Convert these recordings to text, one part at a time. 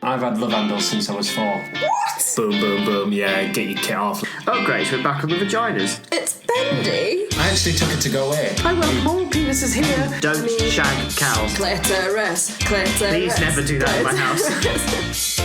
I've had love handles since I was 4. What? Boom, boom, boom, yeah, get your kit off. Oh great, we're back on the vaginas. It's bendy. I actually took it to go away. I want more penises here. Don't shag cows. Clitoris. Please never do that in my house.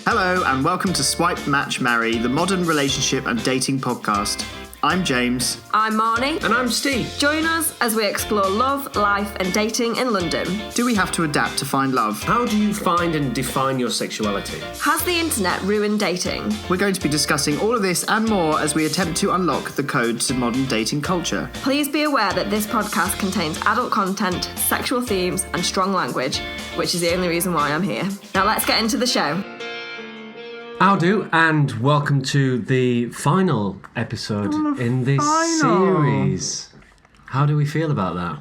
Hello and welcome to Swipe, Match, Marry, the modern relationship and dating podcast. I'm James. I'm Marny. And I'm Steve. Join us as we explore love, life and dating in London. Do we have to adapt to find love? How do you find and define your sexuality? Has the internet ruined dating? We're going to be discussing all of this and more as we attempt to unlock the code to modern dating culture. Please be aware that this podcast contains adult content, sexual themes and strong language, which is the only reason why I'm here. Now let's get into the show. How'd do, and welcome to the final episode in this series. How do we feel about that?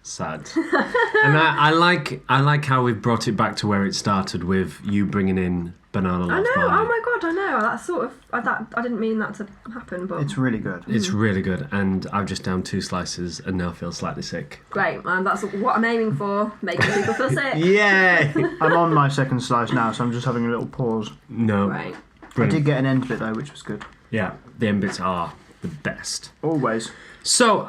Sad. And I like how we've brought it back to where it started with you bringing in Banana Love. I know, Marny. oh my god, I know. That's sort of, I didn't mean that to happen, but... It's really good. It's really good, and I've just downed 2 slices and now feel slightly sick. Great, and that's what I'm aiming for, making people feel sick. Yay! I'm on my second slice now, so I'm just having a little pause. No. Right. I did get an end bit though, which was good. Yeah, the end bits are the best. Always. So,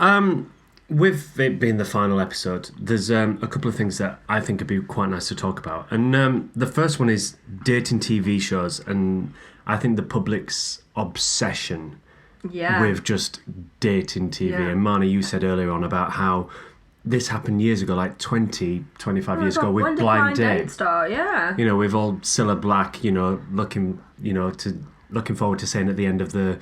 with it being the final episode, there's a couple of things that I think would be quite nice to talk about. And the first one is dating TV shows, and I think the public's obsession with just dating TV. Yeah. And Marny, you said earlier on about how this happened years ago, like 25 years ago, with when did Blind Date. Date start? Yeah. You know, with all Cilla Black, looking forward to saying at the end of the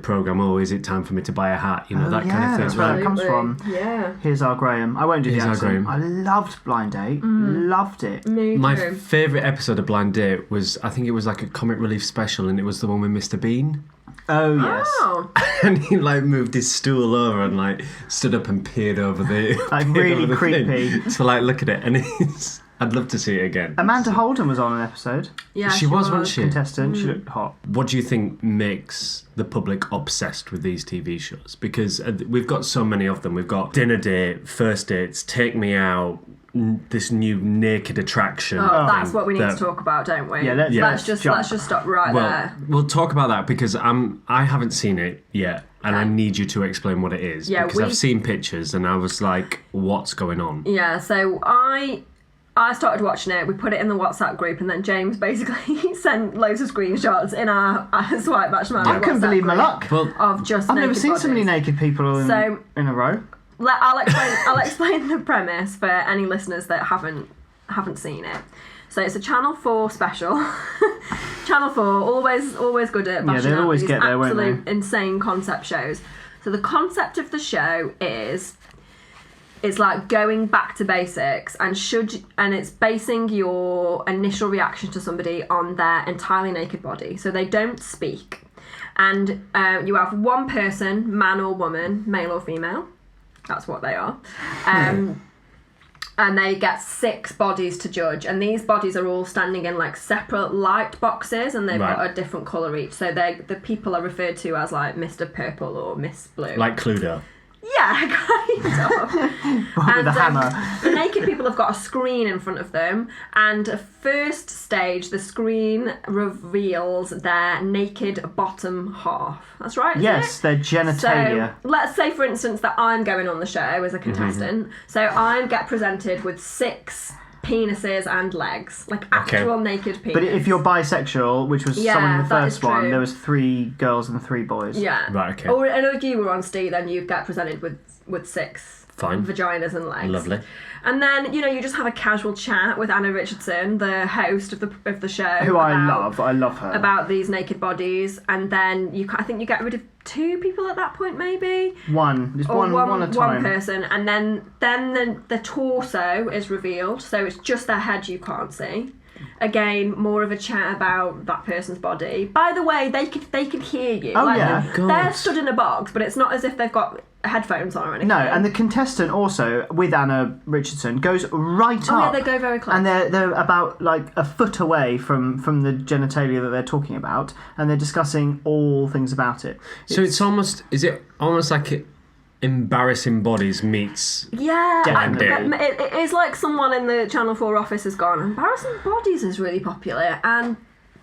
programme, oh, is it time for me to buy a hat? That kind of thing. That's where it comes from. Yeah. Here's our Graham. I won't do the Here's our accent. Graham. I loved Blind Date. Loved it. Me My too. favourite episode of Blind Date was, I think it was like a comic relief special, and it was the one with Mr. Bean. Oh, yes. Oh. And he moved his stool over and stood up and peered over the peered really over the creepy. thing to look at it, and I'd love to see it again. Amanda Holden was on an episode. Yeah, she was, wasn't she? Contestant. She looked hot. What do you think makes the public obsessed with these TV shows? Because we've got so many of them. We've got Dinner Date, First Dates, Take Me Out, this new naked attraction. Oh, that's what we need to talk about, don't we? Yeah, let's just stop well, there. We'll talk about that because I haven't seen it yet, and I need you to explain what it is. Yeah, because I've seen pictures and I was like, what's going on? Yeah, so I started watching it, we put it in the WhatsApp group, and then James basically sent loads of screenshots in our Swipe Match Marry I couldn't WhatsApp believe my group luck. Well, of just I've never naked seen so many bodies. naked people in a row. I'll explain the premise for any listeners that haven't seen it. So it's a Channel 4 special. Channel 4, always good at bashing they'll out always these get there, won't absolute they? insane concept shows. So the concept of the show is it's like going back to basics, and it's basing your initial reaction to somebody on their entirely naked body. So they don't speak, and you have one person, man or woman, male or female. That's what they are. And they get 6 bodies to judge, and these bodies are all standing in separate light boxes, and they've got a different colour each. So the people are referred to as Mr. Purple or Miss Blue. like Cluedo. Yeah, kind of. With a hammer. The naked people have got a screen in front of them, and first stage, the screen reveals their naked bottom half. That's right, Yes, their genitalia. So, let's say, for instance, that I'm going on the show as a contestant. So I get presented with 6 penises and legs, actual naked penis. But if you're bisexual, which was someone in the that is first one, true. there was 3 girls and 3 boys. Yeah. Right, okay. And if you were on Steve, then you'd get presented with 6 Fine. vaginas and legs. Lovely. And then, you just have a casual chat with Anna Richardson, the host of the show. Who I love her. About these naked bodies. And then I think you get rid of 2 people at that point, maybe? One at a time. One person. And then the torso is revealed. So it's just their head you can't see. Again, more of a chat about that person's body. By the way, they can hear you. Oh, yeah. They're stood in a box, but it's not as if they've got headphones on or anything. No, and the contestant also, with Anna Richardson, goes right up. Oh, yeah, they go very close. And they're about a foot away from the genitalia that they're talking about, and they're discussing all things about it. So is it almost like embarrassing bodies meets. Yeah, Definitely. it is like someone in the Channel 4 office has gone, embarrassing bodies is really popular, and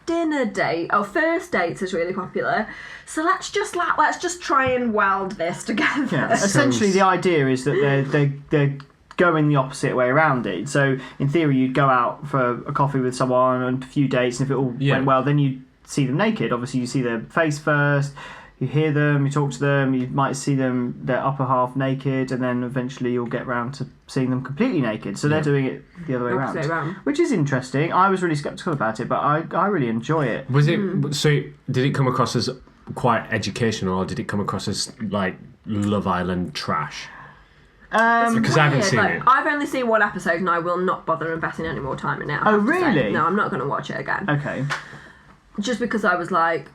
first dates is really popular. So let's just try and weld this together. Yeah. Essentially, the idea is that they're going the opposite way around it. So in theory, you'd go out for a coffee with someone and a few dates, and if it all went well, then you'd see them naked. Obviously, you see their face first. You hear them, you talk to them, you might see them, their upper half naked, and then eventually you'll get round to seeing them completely naked. So they're doing it the other way around. Which is interesting. I was really sceptical about it, but I really enjoy it. Was it so? Did it come across as quite educational, or did it come across as like Love Island trash? Because I haven't seen it. I've only seen one episode, and I will not bother investing any more time in it. Oh, really? No, I'm not going to watch it again. Okay. Just because I was like,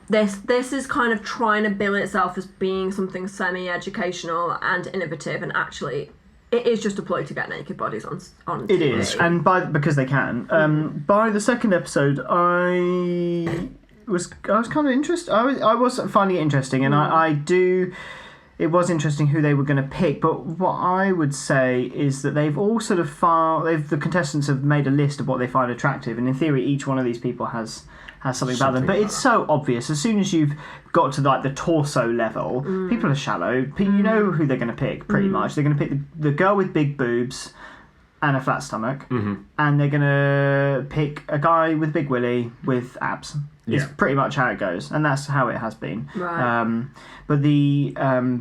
This is kind of trying to bill itself as being something semi-educational and innovative, and actually, it is just a ploy to get naked bodies on TV. It is, and because they can. By the second episode, I was kind of interested. I was finding it interesting, and I do. It was interesting who they were going to pick, but what I would say is that they've all sort of the contestants have made a list of what they find attractive, and in theory, each one of these people has something about them. But it's so obvious. As soon as you've got to like the torso level, people are shallow. You know who they're going to pick, pretty much. They're going to pick the girl with big boobs and a flat stomach, and they're going to pick a guy with big willy with abs. It's pretty much how it goes, and that's how it has been. Right. But the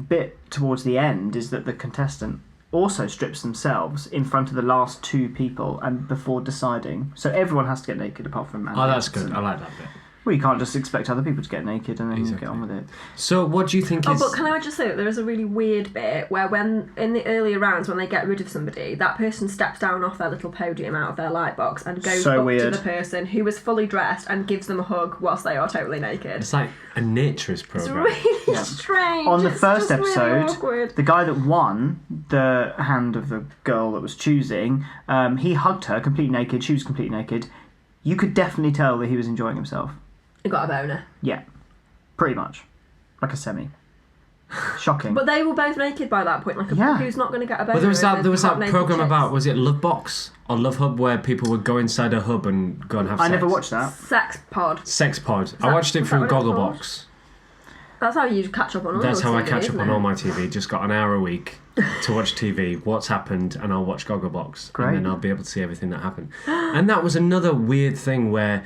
bit towards the end is that the contestant also strips themselves in front of the last two people and before deciding. So everyone has to get naked apart from man. Oh, that's good. I like that bit. Well, you can't just expect other people to get naked and then get on with it. So what do you think is... but can I just say that there is a really weird bit where when, in the earlier rounds, when they get rid of somebody, that person steps down off their little podium out of their light box and goes up to the person who is fully dressed and gives them a hug whilst they are totally naked. It's like a naturist program. It's really strange. On the first really episode, awkward. the guy that won the hand of the girl that was choosing, he hugged her completely naked. She was completely naked. You could definitely tell that he was enjoying himself. He got a boner. Yeah, pretty much. Like a semi. Shocking. But they were both naked by that point. Like, who's not going to get a boner? Well, there was that naked program chicks? about, was it Love Box or Love Hub, where people would go inside a hub and go and have sex? I never watched that. Sex Pod. Sex Pod. I watched it through Gogglebox. That's how you catch up on all That's how TV, I catch up isn't on it? all my TV. Just got an hour a week to watch TV, what's happened, and I'll watch Gogglebox. Great. And then I'll be able to see everything that happened. And that was another weird thing where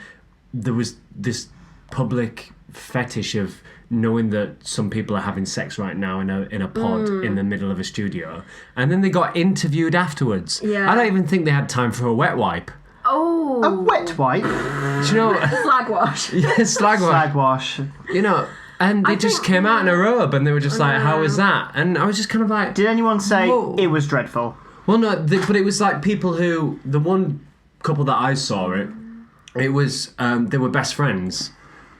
there was this public fetish of knowing that some people are having sex right now in a pod in the middle of a studio, and then they got interviewed afterwards. Yeah. I don't even think they had time for a wet wipe. Oh. A wet wipe? Do you know? Slag wash. Yeah, slag wipe. Slag wash. You know, and they just came out in a robe, and they were just like, "How was that?" And I was just kind of like, Did anyone say Whoa. it was dreadful? well, no, but it was like people who, the one couple that I saw it was they were best friends.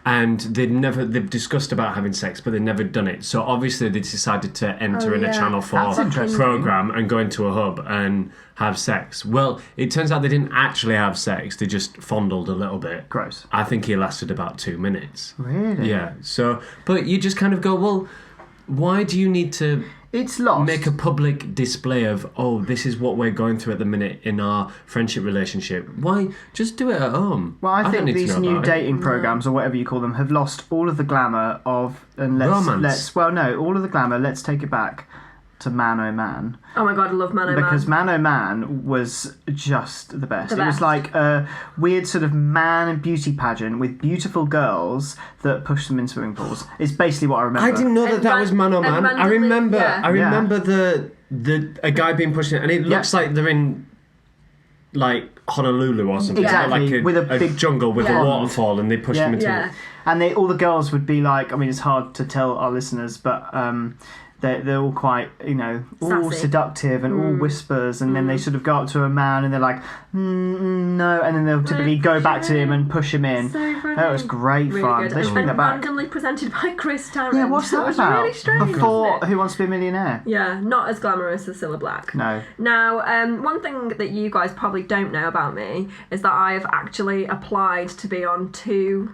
And they've discussed about having sex, but they'd never done it. So obviously they decided to enter in a Channel 4 program and go into a hub and have sex. Well, it turns out they didn't actually have sex. They just fondled a little bit. Gross. I think he lasted about 2 minutes. Really? Yeah. So, but you just kind of go, well, why do you need to It's lost. make a public display of, oh, this is what we're going through at the minute in our friendship relationship? Why just do it at home? Well, I don't think need to these know new about it. dating programs, or whatever you call them, have lost all of the glamour of Romance. all of the glamour. Let's take it back to Man Oh Man, Oh my god, I love Man Oh Man. because Man Oh Man was just the best. The It was best. like a weird sort of man and beauty pageant with beautiful girls that pushed them in swimming pools. It's basically what I remember. I didn't know that And that was Man Oh and Man. I randomly- remember, yeah. I remember the a guy being pushed in, and it looks like they're in like Honolulu or something, Exactly, like with a big jungle with Yeah. a waterfall, and they push them into Yeah. it. And all the girls would be like, I mean, it's hard to tell our listeners, but they're all quite, all Sassy. seductive and all whispers, and then they sort of go up to a man and they're like, no, and then they'll typically go back to him and push him in. So funny. That was great Really fun. good. They should bring that And back. randomly presented by Chris Tarrant. Yeah, what's that It was about? really strange, Before wasn't it? Who Wants to Be a Millionaire? Yeah, not as glamorous as Cilla Black. No. Now, one thing that you guys probably don't know about me is that I've actually applied to be on 2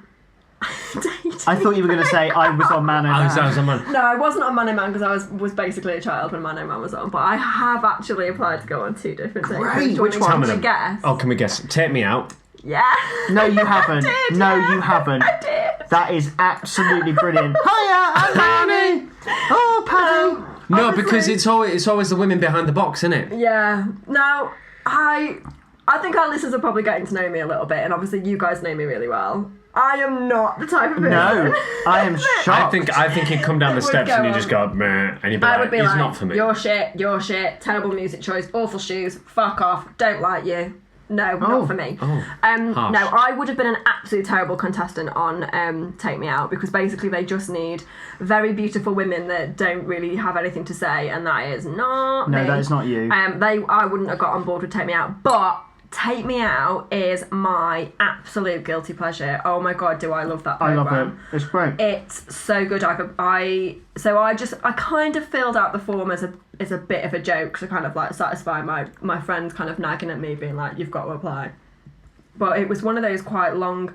I thought you were going to say I was on Man I was on Man. No, I wasn't on Mano Man because I was basically a child when Mano Man was on. But I have actually applied to go on 2 different things. Great, which one? Tell me them. Guess? Oh, can we guess? Take Me Out. Yeah. No, you haven't. You haven't. I did. That is absolutely brilliant. Hiya, I'm Marny. Oh, Paddy. No, Honestly. because it's always the women behind the box, isn't it? Yeah. No, I think our listeners are probably getting to know me a little bit, and obviously you guys know me really well. I am not the type of person. No, I am shocked. I think he'd come down the Would steps go and you on. just go, meh, and you'd be I like, would be he's like, not for me. You're shit, terrible music choice, awful shoes, fuck off, don't like you. No, not for me. Harsh. No, I would have been an absolute terrible contestant on Take Me Out because basically they just need very beautiful women that don't really have anything to say, and that is not me. No, that is not you. I wouldn't have got on board with Take Me Out, but Take Me Out is my absolute guilty pleasure. Oh my god, do I love that I program. love it. It's great. It's so good. I kind of filled out the form as a bit of a joke to kind of like satisfy my friends kind of nagging at me being like, you've got to apply. But it was one of those quite long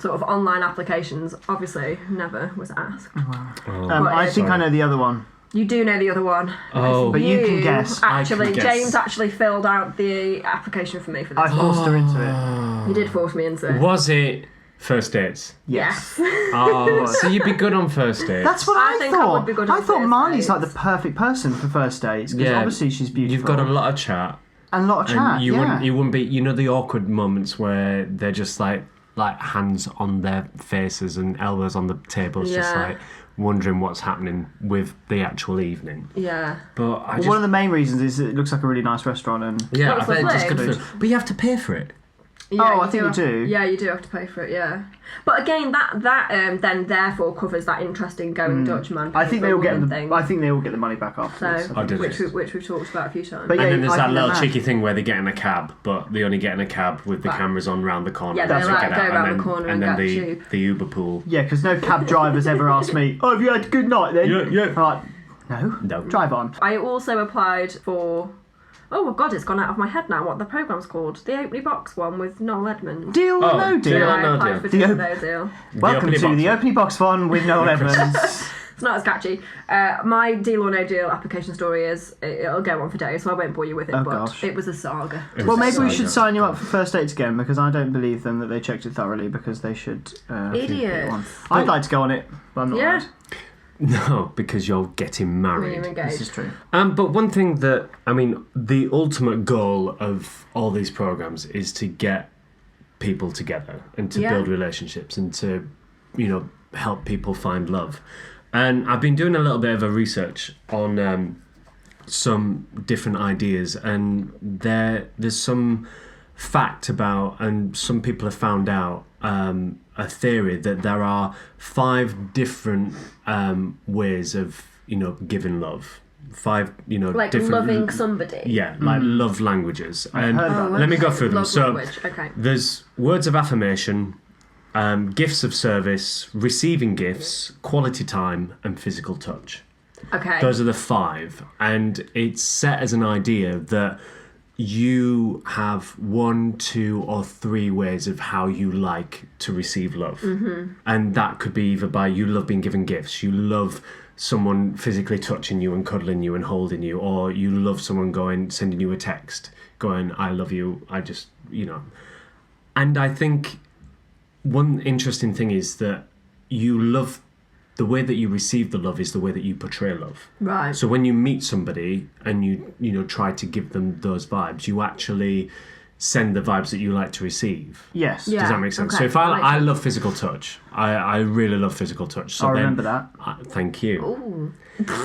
sort of online applications. Obviously never was asked. I think I know the other one. You do know the other one. Oh. But you can guess. Actually, I can guess. James actually filled out the application for me for this. I forced her into it. You did force me into it. Was it First Dates? Yes. Oh, so you'd be good on First Dates. That's what I I think I thought. would be good on I thought first Marnie's dates. like the perfect person for first dates because obviously she's beautiful. You've got a lot of chat. and a lot of chat. And you yeah. wouldn't be, the awkward moments where they're just like hands on their faces and elbows on the tables, just Yeah. like wondering what's happening with the actual evening. Yeah. But I Well, one of the main reasons is it looks like a really nice restaurant and yeah, I What's bet the it's just good flavour? food. But you have to pay for it. Yeah, I think you have- do. Yeah, you do have to pay for it. Yeah, but again, that then therefore covers that interesting going Dutchman. I think they will get thing. I think they will get the money back afterwards. So, I did which it. we've talked about a few times. But yeah, And then there's I that think they're little mad. cheeky thing where they get in a cab, but they only get in a cab with the Right. cameras on round the corner. Yeah, and they they like get go out, round and the corner and then get the the tube. Uber pool. Yeah, because no cab drivers ever ask me, "Oh, have you had a good night then?" Yeah. I'm like, no, No. drive on. I also applied for. Oh my god, it's gone out of my head now. What the program's called? The Opening Box one with Noel Edmonds. Deal or no deal? Deal or I no applied deal. for The Deal or op- No Deal. Welcome opening to box the one. opening box one with Noel Edmonds. It's not as catchy. My Deal or No Deal application story is it'll go on for days, so I won't bore you with it. Oh, but gosh. it was a saga. It Well, was maybe we so should good. sign you up for first dates again because I don't believe them that they checked it thoroughly because they should. Idiots. I'd like to go on it, but I'm not. Yeah. allowed. No, because you're getting When married. you're engaged. This is true. But one thing that, the ultimate goal of all these programs is to get people together and to Yeah. build relationships and to, help people find love. And I've been doing a little bit of a research on some different ideas, and there's some fact about, and some people have found out, a theory that there are 5 different ways of giving love. 5 Like different loving somebody. yeah, like love languages. And heard about let me go through them. Love So language. Okay. there's words of affirmation, gifts of service, receiving gifts, quality time, and physical touch. Okay. Those are the 5, and it's set as an idea that you have 1, 2, or 3 ways of how you like to receive love. Mm-hmm. And that could be either by you love being given gifts, you love someone physically touching you and cuddling you and holding you, or you love someone sending you a text going, I love you, I just, And I think one interesting thing is that the way that you receive the love is the way that you portray love. Right. So when you meet somebody and you try to give them those vibes, you actually send the vibes that you like to receive. Yes. Yeah. Does that make sense? Okay, So if that makes I sense. love physical touch, I really love physical touch. So I then, remember that. Thank you. Ooh.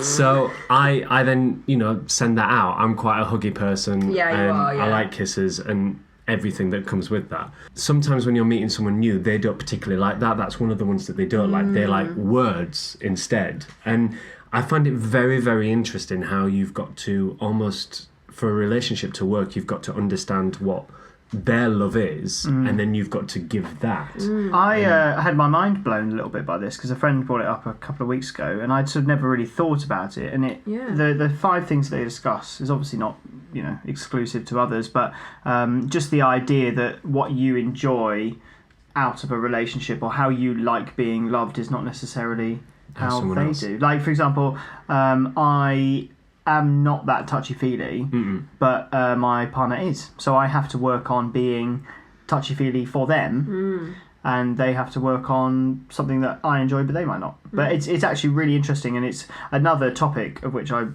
So I then send that out. I'm quite a huggy person. Yeah, you and are, yeah. I like kisses and everything that comes with that. Sometimes when you're meeting someone new, they don't particularly like that. That's one of the ones that they don't like. They like words instead. And I find it very, very interesting how you've got to almost, for a relationship to work, you've got to understand what their love is, and then you've got to give that. I had my mind blown a little bit by this because a friend brought it up a couple of weeks ago, and I'd sort of never really thought about it. And the 5 things they discuss is obviously not exclusive to others, but just the idea that what you enjoy out of a relationship, or how you like being loved is not necessarily how someone they else. do. Like, for example, I am not that touchy-feely, but my partner is. So I have to work on being touchy-feely for them, and they have to work on something that I enjoy, but they might not. But it's actually really interesting, and it's another topic of which I,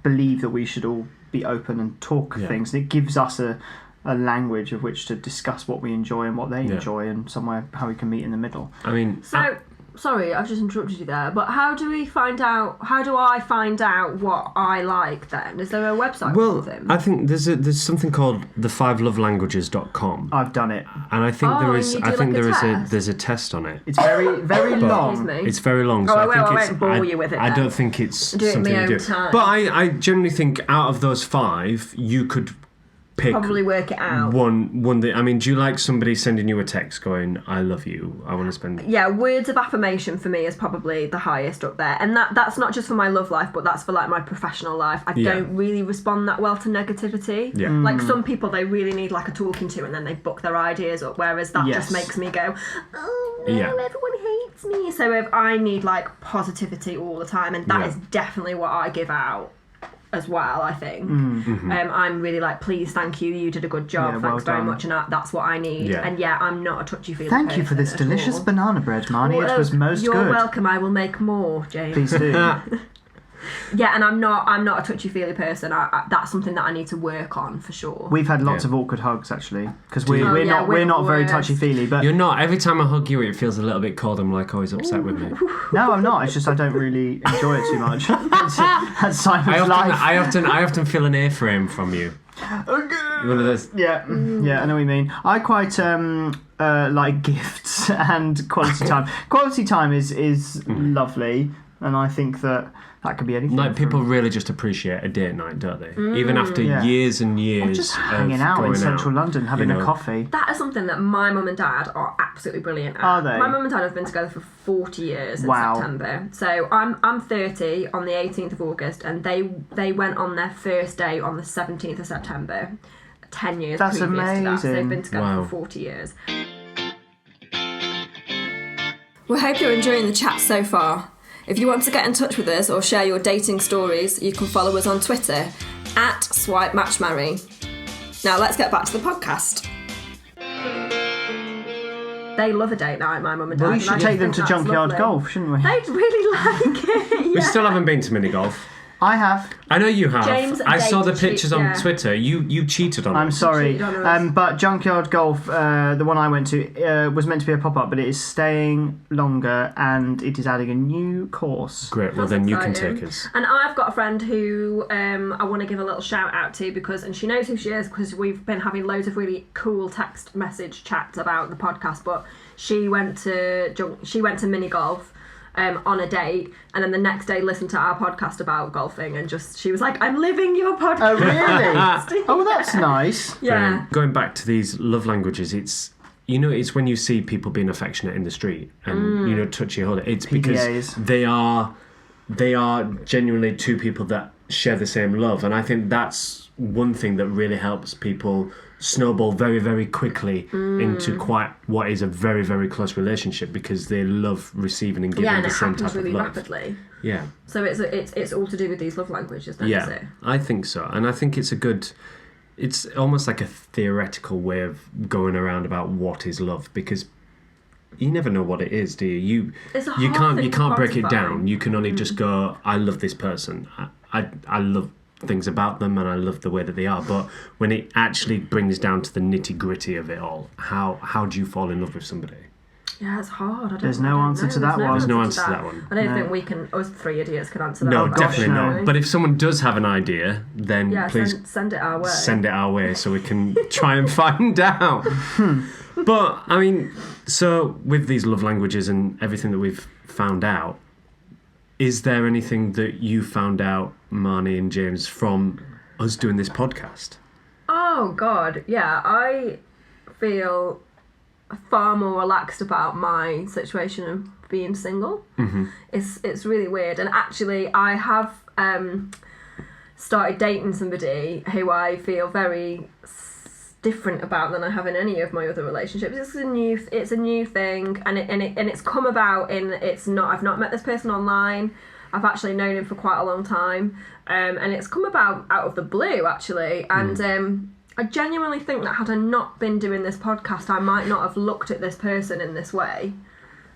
believe that we should all be open and talk things. And it gives us a language of which to discuss what we enjoy and what they enjoy, and somewhere how we can meet in the middle. I mean, Sorry, I've just interrupted you there, but how do I find out what I like then? Is there a website well, for them? I think there's something called the5lovelanguages.com. I've done it. And I think and you do test? there's a test on it. It's very, very long. Excuse me. It's very long, so Oh, I think I it's. won't bore you with it I then. don't think it's Do it in something my you own do. time. But I generally think out of those 5, you could pick Probably work it out. one that. I mean, do you like somebody sending you a text going, "I love you, I want to spend"? Yeah, words of affirmation for me is probably the highest up there, and that's not just for my love life, but that's for like my professional life. I don't really respond that well to negativity. Yeah. Like some people, they really need like a talking to, and then they book their ideas up. Whereas that just makes me go, oh no, Yeah. everyone hates me. So if I need like positivity all the time, and that is definitely what I give out as well, I think. I'm really like, please, thank you, you did a good job, well thanks very done. much, and that's what I need. Yeah. And I'm not a touchy-feely Thank you for this person at delicious all. banana bread, Marny. It was most You're good. welcome. I will make more, James. Please do. Yeah, and I'm not a touchy-feely person. That's something that I need to work on for sure. We've had lots of awkward hugs actually, because we're Oh, yeah, not very worst. touchy-feely. But You're not. Every time I hug you, it feels a little bit cold. I'm like, oh, he's upset with me. no, I'm not. It's just I don't really enjoy it too much. That's Simon's life. I often feel an A-frame from you. One of those. Yeah, I know what you mean. I quite like gifts and quality time. Quality time is lovely, and I think that could be anything. Like, people really just appreciate a date night, don't they? Even after Yeah. years and Or years just of hanging out in going central out, London, having a coffee. That is something that my mum and dad are absolutely brilliant at. Are they? My mum and dad have been together for 40 years in Wow. September. So I'm 30 on the 18th of August, and they went on their first date on the 17th of September. 10 years That's previous to that. So amazing. they've been together Wow. for 40 years. We hope you're enjoying the chat so far. If you want to get in touch with us or share your dating stories, you can follow us on Twitter @SwipeMatchMarry. Now let's get back to the podcast. They love a date night, my mum and dad. Well, we and I should just take them think to that's Junkyard lovely. Golf, shouldn't we? They'd really like it. We still haven't been to mini golf. I have. I know you have. James I saw the dated pictures cheat, on yeah. Twitter. You cheated on I'm us. sorry, cheated on us. but Junkyard Golf, the one I went to, was meant to be a pop-up, but it is staying longer, and it is adding a new course. Great. Well, That's then you exciting. can take us. And I've got a friend who I want to give a little shout out to and she knows who she is because we've been having loads of really cool text message chats about the podcast. But she went to mini golf on a date, and then the next day listened to our podcast about golfing, and she was like, "I'm living your podcast." Oh, really? Oh, well, that's nice. Yeah. Going back to these love languages, it's when you see people being affectionate in the street and touchy hold it. It's because PDAs. they are genuinely two people that share the same love, and I think that's one thing that really helps people snowball very, very quickly into quite what is a very, very close relationship, because they love receiving and giving And the it same happens type really of love. rapidly. Yeah. So it's all to do with these love languages, then, is Yeah, it? I think so. And I think it's almost like a theoretical way of going around about what is love, because you never know what it is, do you? It's a You hard can't thing to break it quantify. down. You can only just go, I love this person. I love things about them, and I love the way that they are. But when it actually brings down to the nitty-gritty of it all, how do you fall in love with somebody? Yeah, it's hard. There's no answer to that one. There's no answer to that one. I don't No. think us three idiots can answer that. No, one. definitely no. not. But if someone does have an idea, then Yeah, please send it our way. send it our way so we can try and find out. But I mean, so with these love languages and everything that we've found out, is there anything that you found out, Marny and James, from us doing this podcast? Oh God, yeah. I feel far more relaxed about my situation of being single. Mm-hmm. It's really weird, and actually, I have started dating somebody who I feel very different about than I have in any of my other relationships. It's a new thing, and it's come about in I've not met this person online. I've actually known him for quite a long time, and it's come about out of the blue actually. And I genuinely think that had I not been doing this podcast, I might not have looked at this person in this way.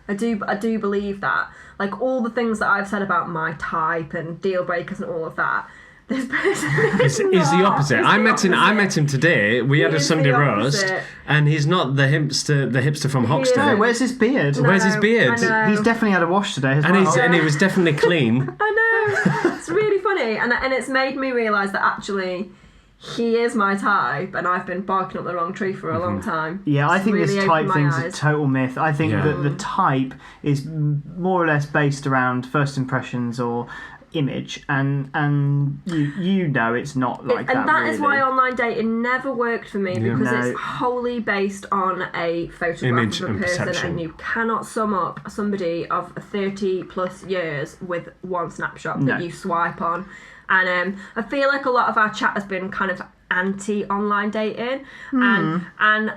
I do believe that. Like all the things that I've said about my type and deal breakers and all of that. This person is the opposite. I met him today. We had a Sunday roast, and he's not the hipster from Hoxton. No, where's his beard? Where's his beard? He's definitely had a wash today as well. And he was definitely clean. I know. It's really funny, and it's made me realise that actually he is my type, and I've been barking up the wrong tree for a long time. Yeah, I think really this type thing's a total myth. I think that the type is more or less based around first impressions or image, and you know it's not like that. And that really is why online dating never worked for me, because it's wholly based on a photograph image of a and person, perception. and you cannot sum up somebody of 30 plus years with one snapshot that you swipe on. And I feel like a lot of our chat has been kind of anti-online dating, and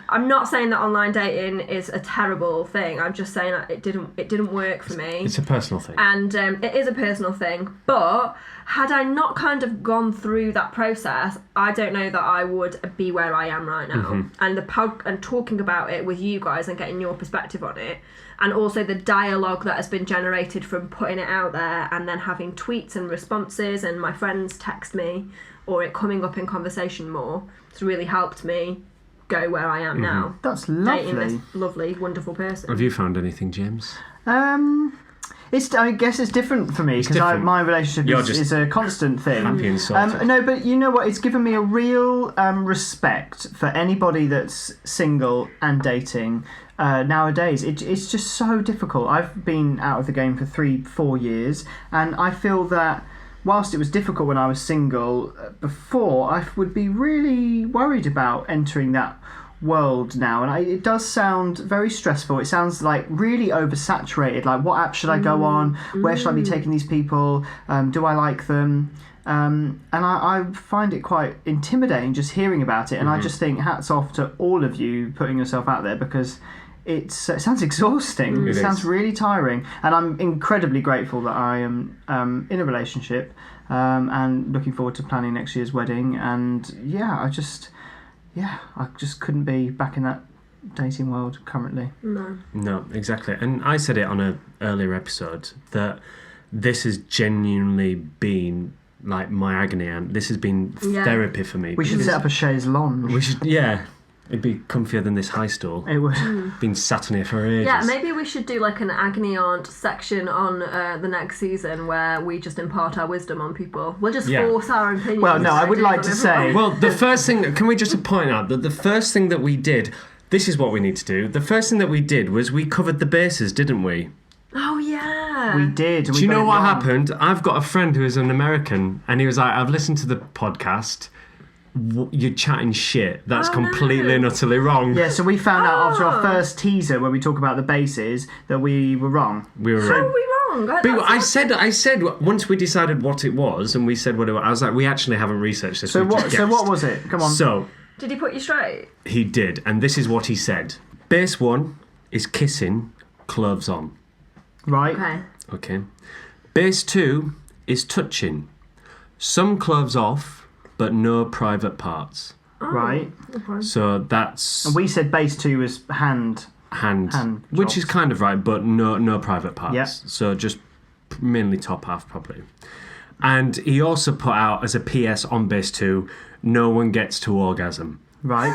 I'm not saying that online dating is a terrible thing. I'm just saying that it didn't work for me. It's a personal thing, and it is a personal thing. But had I not kind of gone through that process, I don't know that I would be where I am right now. And and talking about it with you guys and getting your perspective on it, and also the dialogue that has been generated from putting it out there, and then having tweets and responses, and my friends text me, or it coming up in conversation more, it's really helped me go where I am now. That's lovely. Dating this lovely, wonderful person. Have you found anything, James? I guess it's different for me because my relationship is a constant thing. Happy and sorted. No, but you know what? It's given me a real respect for anybody that's single and dating nowadays. It's just so difficult. I've been out of the game for 3-4 years, and I feel that whilst it was difficult when I was single before, I would be really worried about entering that world now, and it does sound very stressful. It sounds like really oversaturated. Like, what app should I go on? Where should I be taking these people? Do I like them? And I find it quite intimidating just hearing about it, and I just think hats off to all of you putting yourself out there, because it sounds exhausting. It sounds really tiring, and I'm incredibly grateful that I am in a relationship and looking forward to planning next year's wedding. And I just couldn't be back in that dating world currently. No, exactly. And I said it on an earlier episode that this has genuinely been like my agony, and this has been therapy for me. We should set up a chaise lounge. We should, it'd be comfier than this high stool. It would. Been sat on here for ages. Yeah, maybe we should do like an agony aunt section on the next season where we just impart our wisdom on people. We'll just force our opinions. Well, no, I would like to say... Well, the first thing... Can we just point out that the first thing that we did... This is what we need to do. The first thing that we did was we covered the bases, didn't we? Oh, yeah. We did. Do you know what happened? I've got a friend who is an American, and he was like, I've listened to the podcast... You're chatting shit. That's completely and utterly wrong. Yeah, so we found out after our first teaser where we talk about the bases that we were wrong. We were How wrong. are we wrong? But I said once we decided what it was and we said what it was, I was like, we actually haven't researched this. So what was it? Come on. So did he put you straight? He did, and this is what he said. Base 1 is kissing, clothes on. Right. Okay. Base 2 is touching, some clothes off, but no private parts. Right. Okay. So that's... And we said base 2 was hand which jobs. is kind of right, but no private parts. Yep. So just mainly top half, probably. And he also put out as a PS on base 2, no one gets to orgasm. Right.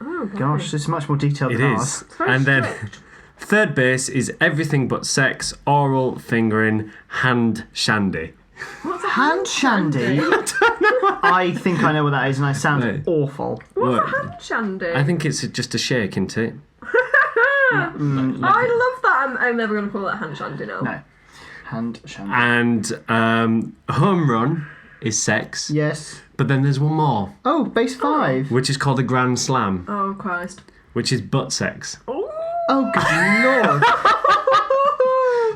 Oh, gosh, this is much more detailed It than is. ours. And then third base is everything but sex, oral, fingering, hand shandy. What's a Hand shandy? I think I know what that is, and it sounds awful. What's a hand shandy? I think it's just a shake, isn't it? I love that. I'm never going to call it a hand shandy now. No. Hand shandy. And home run is sex. Yes. But then there's one more, Oh, base 5. which is called a grand slam, Oh, Christ. which is butt sex. Oh, good lord.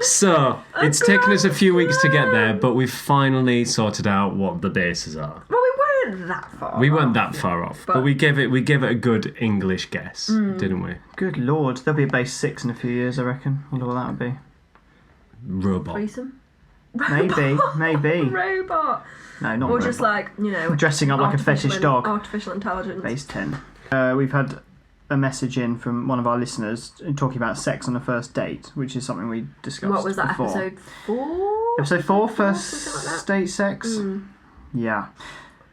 So, it's taken us a few weeks to get there, but we've finally sorted out what the bases are. Well, we weren't that far. We weren't that far off, but we gave it a good English guess, didn't we? Good lord, there'll be a base 6 in a few years, I reckon. I wonder what that would be. Robot. Threesome? Maybe. Robot. No, not Or robot. just like, dressing up like a fetish dog. Artificial intelligence. Base 10. We've had a message in from one of our listeners talking about sex on a first date, which is something we discussed What was that, before. episode 4? Episode 4, Something first like that. date sex? Yeah.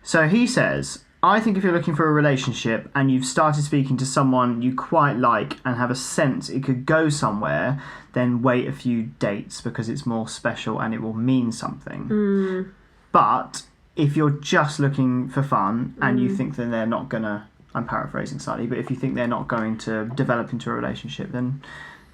So he says, I think if you're looking for a relationship and you've started speaking to someone you quite like and have a sense it could go somewhere, then wait a few dates because it's more special and it will mean something. But if you're just looking for fun and you think that they're not going to, I'm paraphrasing slightly, but if you think they're not going to develop into a relationship, then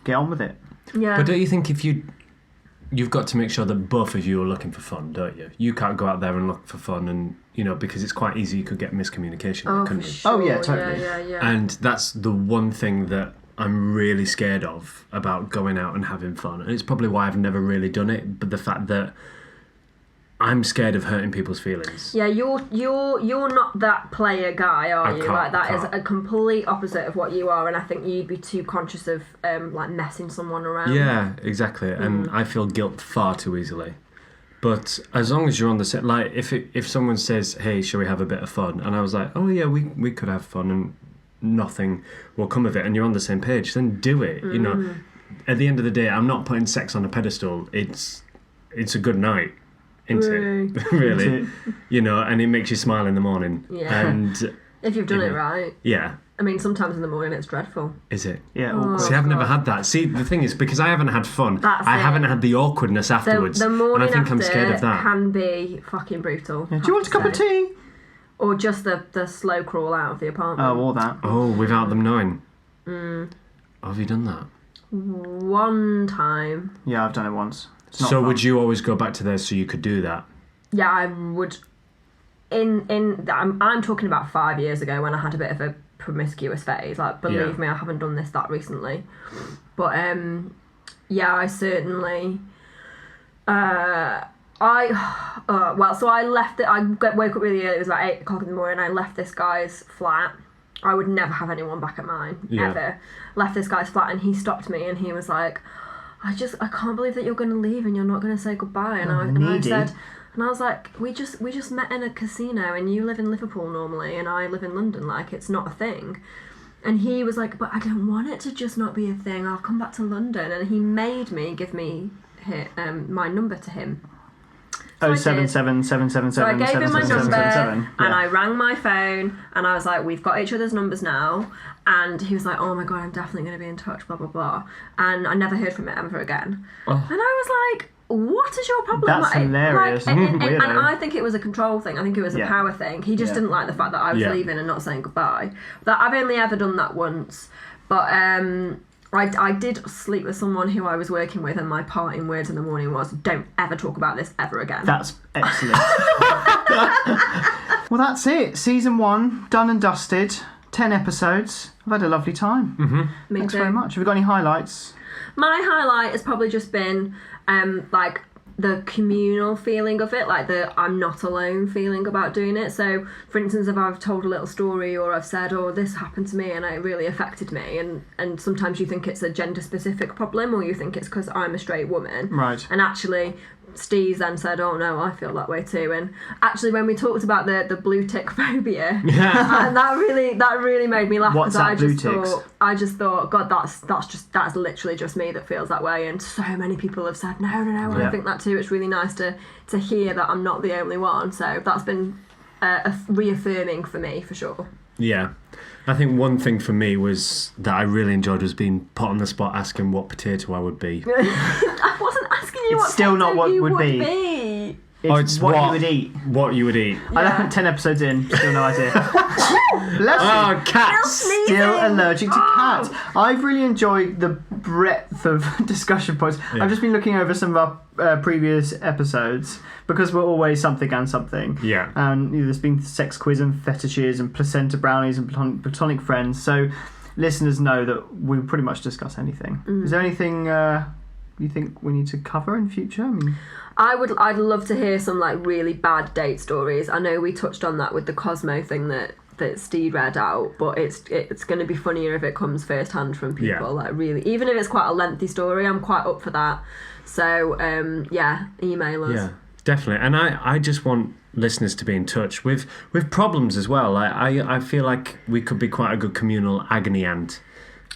get on with it. Yeah. But don't you think if you've got to make sure that both of you are looking for fun, don't you? You can't go out there and look for fun and, because it's quite easy you could get miscommunication, couldn't you? Sure. Oh, yeah, totally. Yeah. And that's the one thing that I'm really scared of about going out and having fun. And it's probably why I've never really done it, but the fact that I'm scared of hurting people's feelings. Yeah, you're not that player guy, are you? Like that is a complete opposite of what you are, and I think you'd be too conscious of like messing someone around. Yeah, exactly. And I feel guilt far too easily. But as long as you're on the set, like if someone says, "Hey, shall we have a bit of fun?" and I was like, "Oh yeah, we could have fun," and nothing will come of it, and you're on the same page, then do it. At the end of the day, I'm not putting sex on a pedestal. It's a good night. Into it, really, and it makes you smile in the morning. Yeah. And if you've done it right. Yeah. I mean, sometimes in the morning it's dreadful. Is it? Yeah. Oh, See, I've never had that. See, the thing is, because I haven't had fun, I haven't had the awkwardness afterwards. The morning and I think after I'm scared of that. can be fucking brutal. Yeah. Do you want a cup of tea? Or just the slow crawl out of the apartment. Oh, all that. Oh, without them knowing. Have you done that? One time. Yeah, I've done it once. So fun. would you always go back to theirs so you could do that? Yeah, I would. I'm talking about 5 years ago when I had a bit of a promiscuous phase. Like, believe me, I haven't done this that recently. But yeah, I certainly. So I left it. I woke up really early. It was like 8 o'clock in the morning. I left this guy's flat. I would never have anyone back at mine ever. Left this guy's flat, and he stopped me, and he was like, I can't believe that you're going to leave and you're not going to say goodbye. And I said, and I was like, we just met in a casino, and you live in Liverpool normally, and I live in London. Like, it's not a thing. And he was like, but I don't want it to just not be a thing. I'll come back to London. And he made me give me my number to him. So 07777777777. So I gave him my number, and I rang my phone, and I was like, we've got each other's numbers now. And he was like, oh my God, I'm definitely going to be in touch, blah, blah, blah. And I never heard from him ever again. Oh. And I was like, what is your problem? That's hilarious. And I think it was a control thing. I think it was a power thing. He just didn't like the fact that I was leaving and not saying goodbye. That I've only ever done that once. But I did sleep with someone who I was working with, and my parting words in the morning was, don't ever talk about this ever again. That's excellent. Well, that's it. Season 1, done and dusted. 10 episodes. I've had a lovely time. Mm-hmm. Thanks very much. Have we got any highlights? My highlight has probably just been like the communal feeling of it, like the I'm not alone feeling about doing it. So, for instance, if I've told a little story or I've said, oh, this happened to me and it really affected me, and sometimes you think it's a gender-specific problem, or you think it's because I'm a straight woman. Right. And actually, Steve then said, oh no, I feel that way too. And actually, when we talked about the blue tick phobia, and that really made me laugh. What's that, blue ticks? I just thought, God, that's literally just me that feels that way. And so many people have said, no, I think that too. It's really nice to hear that I'm not the only one. So that's been reaffirming for me, for sure. Yeah. I think one thing for me was that I really enjoyed was being put on the spot asking what potato I would be. I wasn't asking you it's what still not what you would be. It's what you would eat. What you would eat. Yeah. 10 episodes in, still no idea. Cats! Still allergic to cats. I've really enjoyed the breadth of discussion points. I've just been looking over some of our previous episodes, because we're always something and something. Yeah. And there's been sex quiz and fetishes and placenta brownies and platonic friends. So listeners know that we pretty much discuss anything. Is there anything you think we need to cover in future? I'd love to hear some like really bad date stories. I know we touched on that with the Cosmo thing that Steve read out, but it's going to be funnier if it comes firsthand from people. Like really, even if it's quite a lengthy story, I'm quite up for that. So email us. Yeah, definitely. And I just want listeners to be in touch with problems as well. I feel like we could be quite a good communal agony aunt.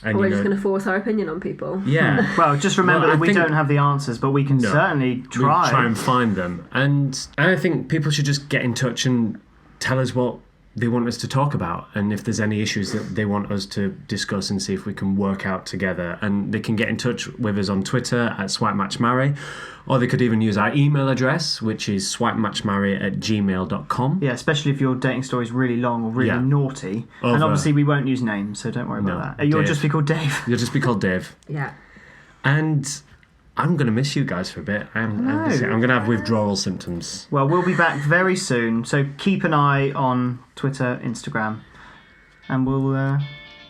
And, we're just going to force our opinion on people. Yeah. Well, just remember that we don't have the answers, but we can certainly try. We'll try and find them. And I think people should just get in touch and tell us what they want us to talk about, and if there's any issues that they want us to discuss and see if we can work out together. And they can get in touch with us on Twitter at swipematchmarry, or they could even use our email address, which is swipematchmarry@gmail.com. Yeah, especially if your dating story is really long or really naughty. And obviously we won't use names, so don't worry about that. You'll just be called Dave. You'll just be called Dave. Yeah. And I'm going to miss you guys for a bit. I'm going to have withdrawal symptoms. Well, we'll be back very soon, so keep an eye on Twitter, Instagram, and we'll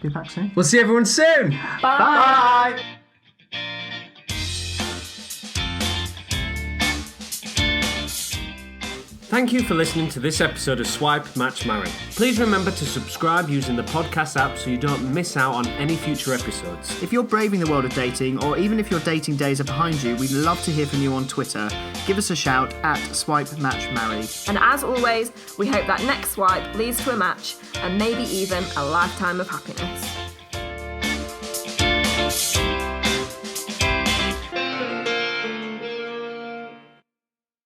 be back soon. We'll see everyone soon. Bye. Bye. Thank you for listening to this episode of Swipe, Match, Marry. Please remember to subscribe using the podcast app so you don't miss out on any future episodes. If you're braving the world of dating, or even if your dating days are behind you, we'd love to hear from you on Twitter. Give us a shout at Swipe, Match, Marry. And as always, we hope that next swipe leads to a match and maybe even a lifetime of happiness.